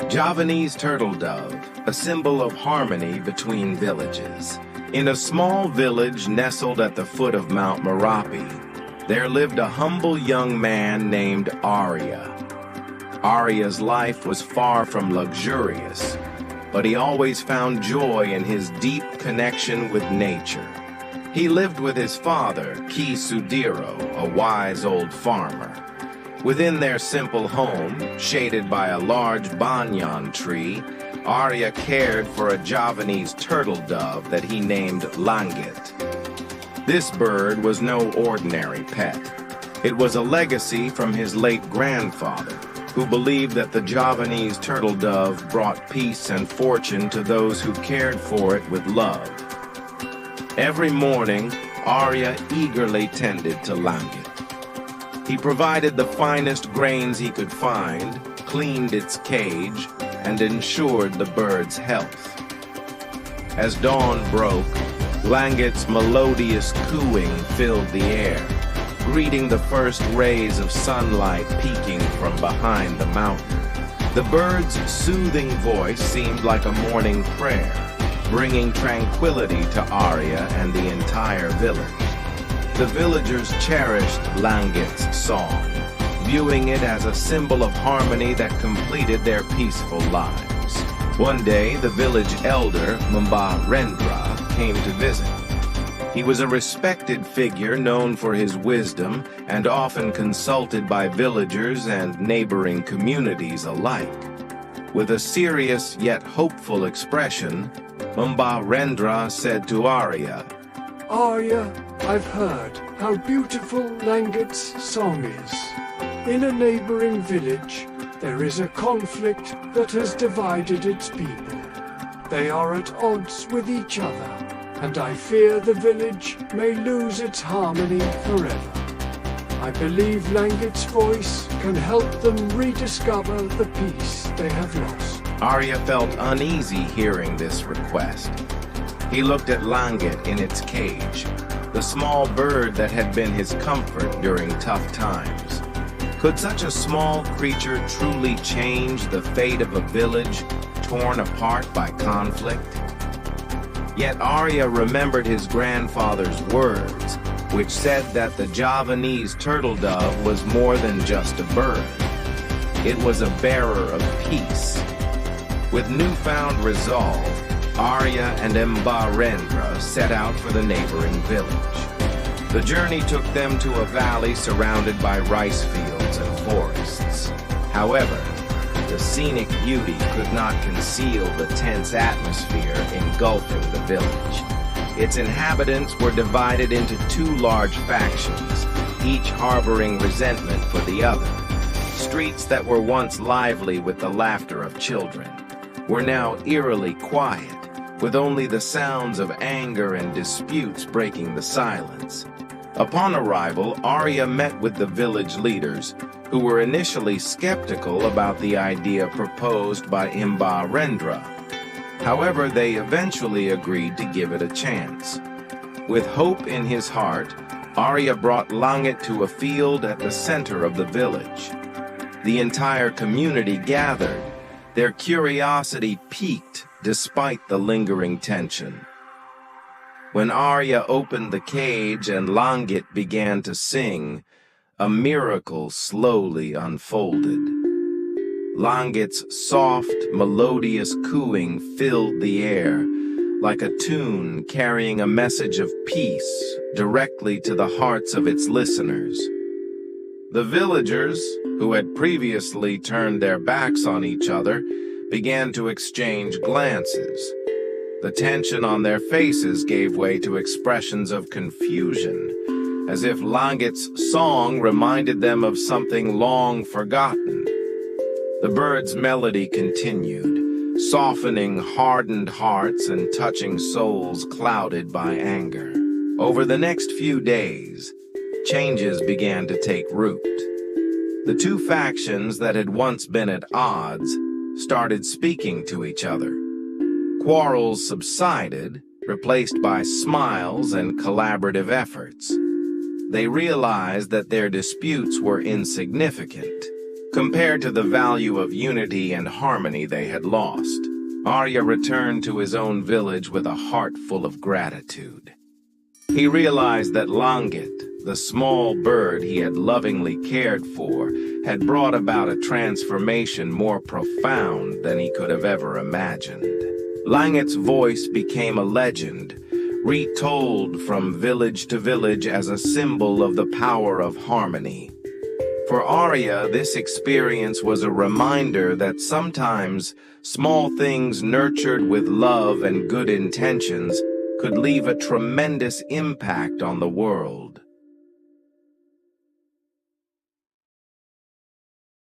Javanese turtle dove, a symbol of harmony between villages. In a small village nestled at the foot of Mount Merapi, there lived a humble young man named Arya. Arya's life was far from luxurious, but he always found joy in his deep connection with nature. He lived with his father, Ki Sudiro, a wise old farmer. Within their simple home, shaded by a large banyan tree, Arya cared for a Javanese turtle dove that he named Langit. This bird was no ordinary pet. It was a legacy from his late grandfather, who believed that the Javanese turtle dove brought peace and fortune to those who cared for it with love. Every morning, Arya eagerly tended to Langit. He provided the finest grains he could find, cleaned its cage, and ensured the bird's health. As dawn broke, Langit's melodious cooing filled the air, greeting the first rays of sunlight peeking from behind the mountain. The bird's soothing voice seemed like a morning prayer, bringing tranquility to Arya and the entire village. The villagers cherished Langit's song, viewing it as a symbol of harmony that completed their peaceful lives. One day, the village elder, Rendra, came to visit. He was a respected figure known for his wisdom and often consulted by villagers and neighboring communities alike. With a serious yet hopeful expression, Rendra said to Arya, "Arya, I've heard how beautiful Langit's song is. In a neighboring village, there is a conflict that has divided its people. They are at odds with each other, and I fear the village may lose its harmony forever. I believe Langit's voice can help them rediscover the peace they have lost." Arya felt uneasy hearing this request. He looked at Langit in its cage, the small bird that had been his comfort during tough times. Could such a small creature truly change the fate of a village torn apart by conflict? Yet Arya remembered his grandfather's words, which said that the Javanese turtle dove was more than just a bird. It was a bearer of peace. With newfound resolve, Arya and Rendra set out for the neighboring village. The journey took them to a valley surrounded by rice fields and forests. However, the scenic beauty could not conceal the tense atmosphere engulfing the village. Its inhabitants were divided into two large factions, each harboring resentment for the other. Streets that were once lively with the laughter of children were now eerily quiet, with only the sounds of anger and disputes breaking the silence. Upon arrival, Arya met with the village leaders, who were initially skeptical about the idea proposed by Rendra. However, they eventually agreed to give it a chance. With hope in his heart, Arya brought Langit to a field at the center of the village. The entire community gathered, their curiosity piqued despite the lingering tension. When Arya opened the cage and Langit began to sing, a miracle slowly unfolded. Langit's soft, melodious cooing filled the air, like a tune carrying a message of peace directly to the hearts of its listeners. The villagers, who had previously turned their backs on each other, began to exchange glances. The tension on their faces gave way to expressions of confusion, as if Langit's song reminded them of something long forgotten. The bird's melody continued, softening hardened hearts and touching souls clouded by anger. Over the next few days, changes began to take root. The two factions that had once been at odds started speaking to each other. Quarrels subsided, replaced by smiles and collaborative efforts. They realized that their disputes were insignificant, Compared to the value of unity and harmony they had lost, Arya returned to his own village with a heart full of gratitude. He realized that Langit, the small bird he had lovingly cared for, had brought about a transformation more profound than he could have ever imagined. Langit's voice became a legend, retold from village to village as a symbol of the power of harmony. For Arya, this experience was a reminder that sometimes small things nurtured with love and good intentions could leave a tremendous impact on the world.